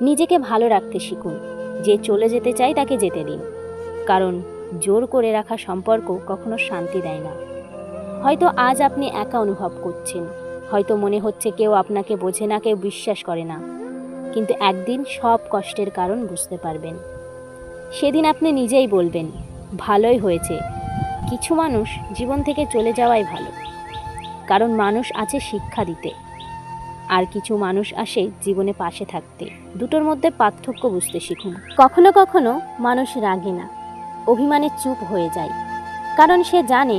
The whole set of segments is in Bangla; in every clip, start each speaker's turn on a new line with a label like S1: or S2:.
S1: নিজেকে ভালো রাখতে শিখুন। যে চলে যেতে চায় তাকে যেতে দিন, কারণ জোর করে রাখা সম্পর্ক কখনো শান্তি দেয় না। হয়তো আজ আপনি একা অনুভব করছেন, হয়তো মনে হচ্ছে কেউ আপনাকে বোঝে না, কেউ বিশ্বাস করে না, কিন্তু একদিন সব কষ্টের কারণ বুঝতে পারবেন। সেদিন আপনি নিজেই বলবেন, ভালোই হয়েছে কিছু মানুষ জীবন থেকে চলে যাওয়াই ভালো, কারণ মানুষ আছে শিক্ষা দিতে, আর কিছু মানুষ আসে জীবনে পাশে থাকতে। দুটোর মধ্যে পার্থক্য বুঝতে শিখুন। কখনো কখনো মানুষ রাগে না, অভিমানে চুপ হয়ে যায়, কারণ সে জানে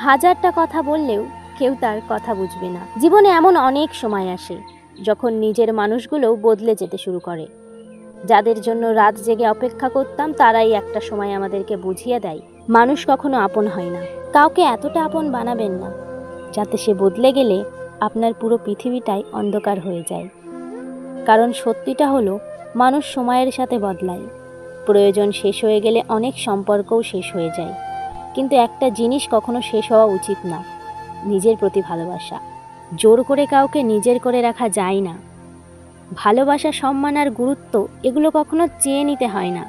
S1: হাজারটা কথা বললেও কেউ তার কথা বুঝবে না। জীবনে এমন অনেক সময় আসে যখন নিজের মানুষগুলোও বদলে যেতে শুরু করে। যাদের জন্য রাত জেগে অপেক্ষা করতাম তারাই একটা সময় আমাদেরকে বুঝিয়ে দেয় মানুষ কখনো আপন হয় না। কাউকে এতটা আপন বানাবেন না যাতে সে বদলে গেলে আপনার পুরো পৃথিবীটাই অন্ধকার হয়ে যায়। কারণ সত্যিটা হলো, মানুষ সময়ের সাথে বদলায়। প্রয়োজন শেষ হয়ে গেলে অনেক সম্পর্কও শেষ হয়ে যায়, কিন্তু একটা জিনিস কখনো শেষ হওয়া উচিত না, নিজের প্রতি ভালোবাসা। জোর করে কাউকে নিজের করে রাখা যায় না। ভালোবাসা, সম্মান আর গুরুত্ব এগুলো কখনো চেয়ে নিতে হয় না,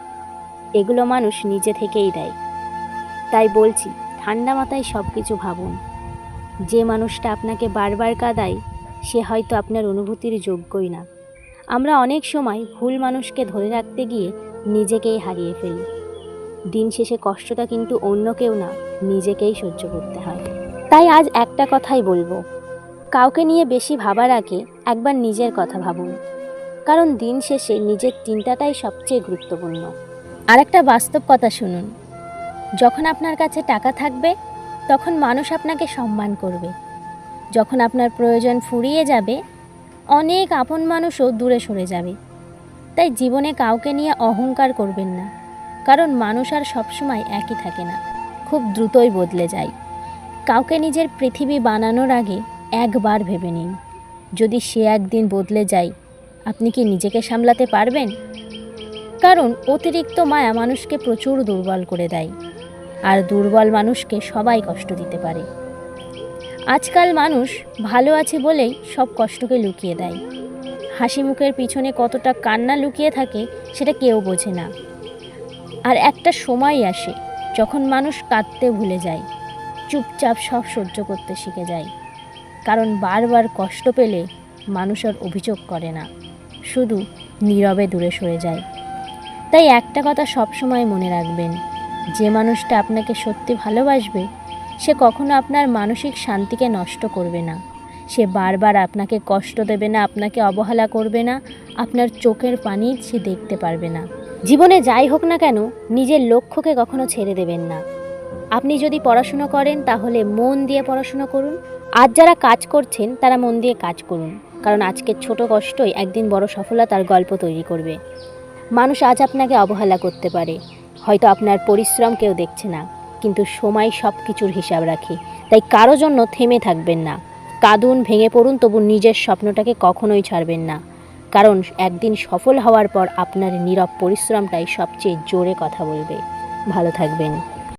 S1: এগুলো মানুষ নিজে থেকেই দেয়। তাই বলছি, ঠান্ডা মাথায় সব কিছু ভাবুন। যে মানুষটা আপনাকে বারবার কাঁদায় সে হয়তো আপনার অনুভূতির যোগ্যই না। আমরা অনেক সময় ভুল মানুষকে ধরে রাখতে গিয়ে নিজেকেই হারিয়ে ফেলি। দিন শেষে কষ্টটা কিন্তু অন্য কেউ না, নিজেকেই সহ্য করতে হয়। তাই আজ একটা কথাই বলবো, কাউকে নিয়ে বেশি ভাবার আগে একবার নিজের কথা ভাবুন, কারণ দিন শেষে নিজের চিন্তাটাই সবচেয়ে গুরুত্বপূর্ণ। আর একটা বাস্তব কথা শুনুন, যখন আপনার কাছে টাকা থাকবে তখন মানুষ আপনাকে সম্মান করবে। যখন আপনার প্রয়োজন ফুরিয়ে যাবে অনেক আপন মানুষও দূরে সরে যাবে। তাই জীবনে কাউকে নিয়ে অহংকার করবেন না, কারণ মানুষ আর সবসময় একই থাকে না, খুব দ্রুতই বদলে যায়। কাউকে নিজের পৃথিবী বানানোর আগে একবার ভেবে নিন, যদি সে একদিন বদলে যায় আপনি কি নিজেকে সামলাতে পারবেন? কারণ অতিরিক্ত মায়া মানুষকে প্রচুর দুর্বল করে দেয়, আর দুর্বল মানুষকে সবাই কষ্ট দিতে পারে। আজকাল মানুষ ভালো আছে বলেই সব কষ্টকে লুকিয়ে দেয়। হাসি মুখের পিছনে কতটা কান্না লুকিয়ে থাকে সেটা কেউ বোঝে না। আর একটা সময় আসে যখন মানুষ কাঁদতে ভুলে যায়, চুপচাপ সব সহ্য করতে শিখে যায়। কারণ বারবার কষ্ট পেলে মানুষ আর অভিযোগ করে না, শুধু নীরবে দূরে সরে যায়। তাই একটা কথা সবসময় মনে রাখবেন, যে মানুষটা আপনাকে সত্যি ভালোবাসবে সে কখনো আপনার মানসিক শান্তিকে নষ্ট করবে না। সে বারবার আপনাকে কষ্ট দেবে না, আপনাকে অবহেলা করবে না, আপনার চোখের পানি সে দেখতে পারবে না। জীবনে যাই হোক না কেন নিজের লক্ষ্যকে কখনো ছেড়ে দেবেন না। আপনি যদি পড়াশুনো করেন তাহলে মন দিয়ে পড়াশুনো করুন। আজ যারা কাজ করছেন তারা মন দিয়ে কাজ করুন, কারণ আজকের ছোট কষ্টই একদিন বড় সফলতার গল্প তৈরি করবে। মানুষ আজ আপনাকে অবহেলা করতে পারে, হয়তো আপনার পরিশ্রম কেউ দেখছে না, কিন্তু সময় সব কিছুর হিসাব রাখে। তাই কারো জন্য থেমে থাকবেন না, কাঁদুন, ভেঙে পড়ুন, তবু নিজের স্বপ্নটাকে কখনোই ছাড়বেন না। কারণ একদিন সফল হওয়ার পর আপনার নীরব পরিশ্রমটাই সবচেয়ে জোরে কথা বলবে। ভালো থাকবেন।